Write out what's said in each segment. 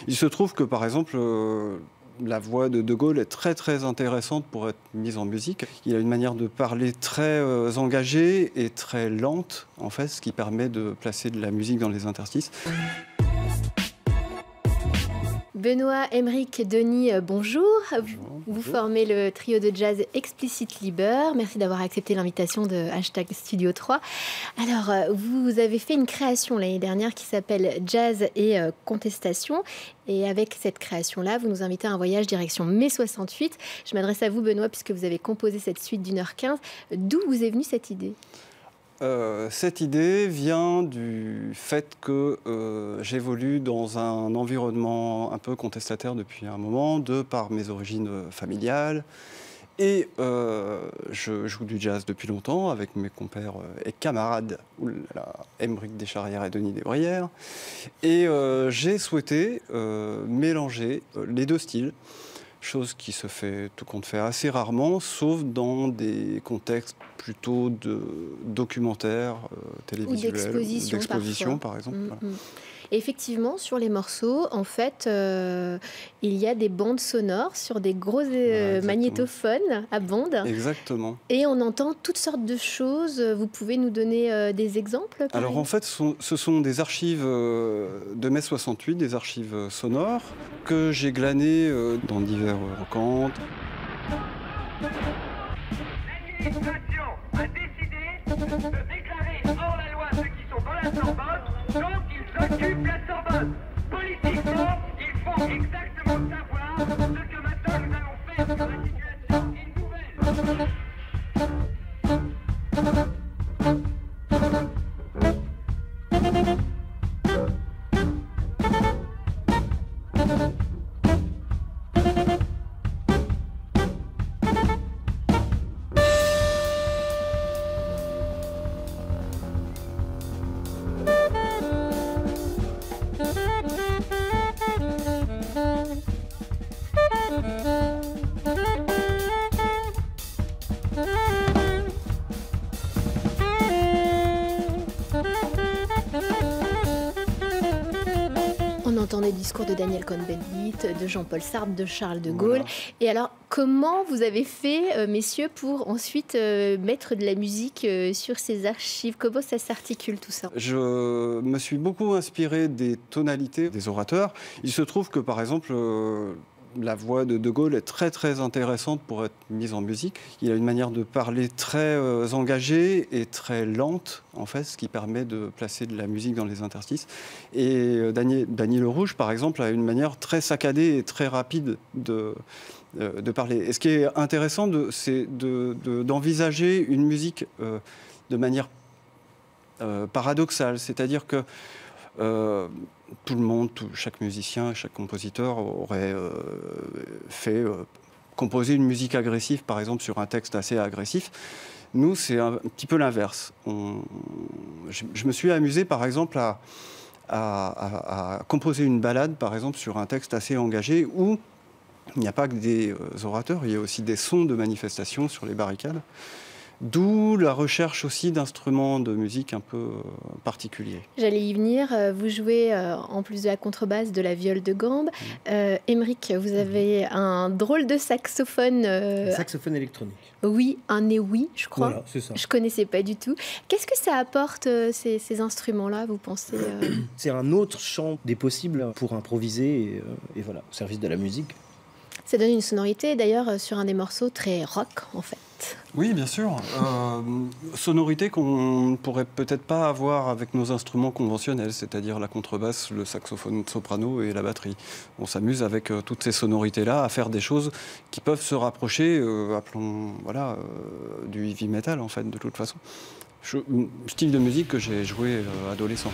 Il se trouve que, par exemple, la voix de Gaulle est très très intéressante pour être mise en musique. Il a une manière de parler très engagée et très lente, en fait, ce qui permet de placer de la musique dans les interstices. Benoît, Aymeric, Denis, bonjour. Bonjour. Vous formez le trio de jazz Explicit Liber. Merci d'avoir accepté l'invitation de #Studio 3. Alors, vous avez fait une création l'année dernière qui s'appelle Jazz et Contestation. Et avec cette création-là, vous nous invitez à un voyage direction mai 68. Je m'adresse à vous, Benoît, puisque vous avez composé cette suite d'1h15. D'où vous est venue cette idée ? Cette idée vient du fait que j'évolue dans un environnement un peu contestataire depuis un moment, de par mes origines familiales. Et je joue du jazz depuis longtemps avec mes compères et camarades, Aymeric Descharrières et Denis Desbrières. Et j'ai souhaité mélanger les deux styles. Chose qui se fait, tout compte fait, assez rarement, sauf dans des contextes plutôt de documentaires, télévisuels, ou d'exposition par exemple. Voilà. Et effectivement, sur les morceaux, en fait, il y a des bandes sonores sur des gros magnétophones à bandes. Exactement. Et on entend toutes sortes de choses. Vous pouvez nous donner des exemples ? Alors en fait, ce sont des archives de mai 68, des archives sonores que j'ai glanées dans divers brocantes. L'administration a décidé de déclarer hors la loi ceux qui sont dans la Sorbonne, donc ils occupent la Sorbonne. Politiquement, il faut exactement savoir ce que maintenant nous allons faire sur la situation nouvelle. On entend des discours de Daniel Cohn-Bendit, de Jean-Paul Sartre, de Charles de Gaulle. Voilà. Et alors, comment vous avez fait, messieurs, pour ensuite mettre de la musique sur ces archives ? Comment ça s'articule tout ça ? Je me suis beaucoup inspiré des tonalités des orateurs. Il se trouve que, par exemple, la voix de Gaulle est très très intéressante pour être mise en musique. Il a une manière de parler très engagée et très lente, en fait, ce qui permet de placer de la musique dans les interstices. Et Dany Le Rouge, par exemple, a une manière très saccadée et très rapide de parler. Et ce qui est intéressant, c'est d'envisager une musique de manière paradoxale, c'est-à-dire que tout le monde, chaque musicien, chaque compositeur aurait composé une musique agressive, par exemple, sur un texte assez agressif. Nous, c'est un petit peu l'inverse. Je me suis amusé, par exemple, à composer une ballade, par exemple, sur un texte assez engagé, où il n'y a pas que des orateurs, il y a aussi des sons de manifestation sur les barricades. D'où la recherche aussi d'instruments de musique un peu particuliers. J'allais y venir. Vous jouez, en plus de la contrebasse, de la viole de gambe. Aymeric, vous avez un drôle de saxophone. Un saxophone électronique. Oui, un oui, je crois. Voilà, c'est ça. Je ne connaissais pas du tout. Qu'est-ce que ça apporte, ces instruments-là, vous pensez C'est un autre champ des possibles pour improviser et voilà, au service de la musique. Ça donne une sonorité, d'ailleurs, sur un des morceaux très rock, en fait. Oui, bien sûr. Sonorité qu'on ne pourrait peut-être pas avoir avec nos instruments conventionnels, c'est-à-dire la contrebasse, le saxophone soprano et la batterie. On s'amuse avec toutes ces sonorités-là à faire des choses qui peuvent se rapprocher, appelons, du heavy metal, en fait, de toute façon. Style de musique que j'ai joué adolescent.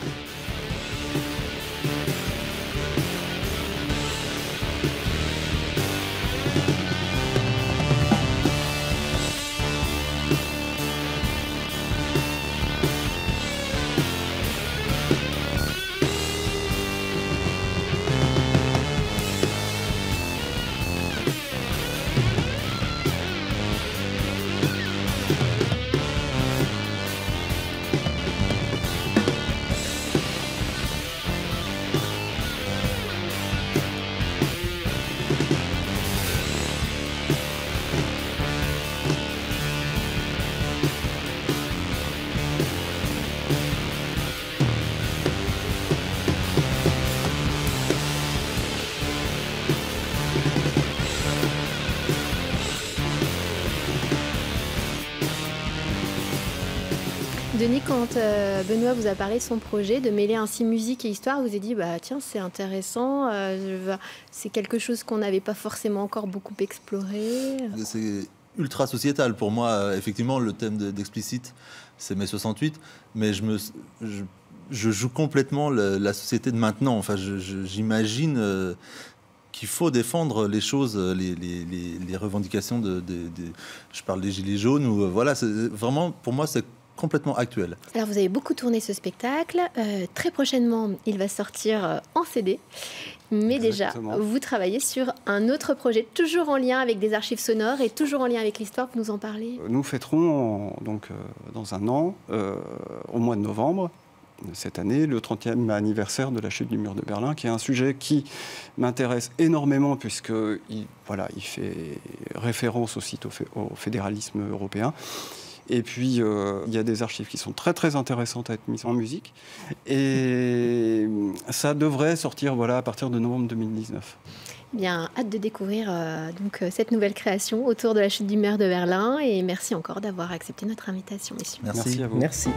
Denis, quand Benoît vous a parlé de son projet, de mêler ainsi musique et histoire, vous avez dit, bah, tiens, c'est intéressant, c'est quelque chose qu'on n'avait pas forcément encore beaucoup exploré. C'est ultra sociétal. Pour moi, effectivement, le thème d'Explicite, c'est mai 68, mais je joue complètement la société de maintenant. Enfin, j'imagine qu'il faut défendre les choses, les revendications je parle des Gilets jaunes, ou voilà, vraiment, pour moi, c'est complètement actuel. Alors, vous avez beaucoup tourné ce spectacle. Très prochainement, il va sortir en CD. Mais Exactement. déjà, vous travaillez sur un autre projet, toujours en lien avec des archives sonores et toujours en lien avec l'histoire. Vous nous en parlez? Nous fêterons dans un an, au mois de novembre, cette année, le 30e anniversaire de la chute du mur de Berlin, qui est un sujet qui m'intéresse énormément puisqu'il fait référence aussi au fédéralisme européen. Et puis, il y a des archives qui sont très, très intéressantes à être mises en musique. Et ça devrait sortir à partir de novembre 2019. Bien, hâte de découvrir cette nouvelle création autour de la chute du mur de Berlin. Et merci encore d'avoir accepté notre invitation, messieurs. Merci. Merci à vous. Merci.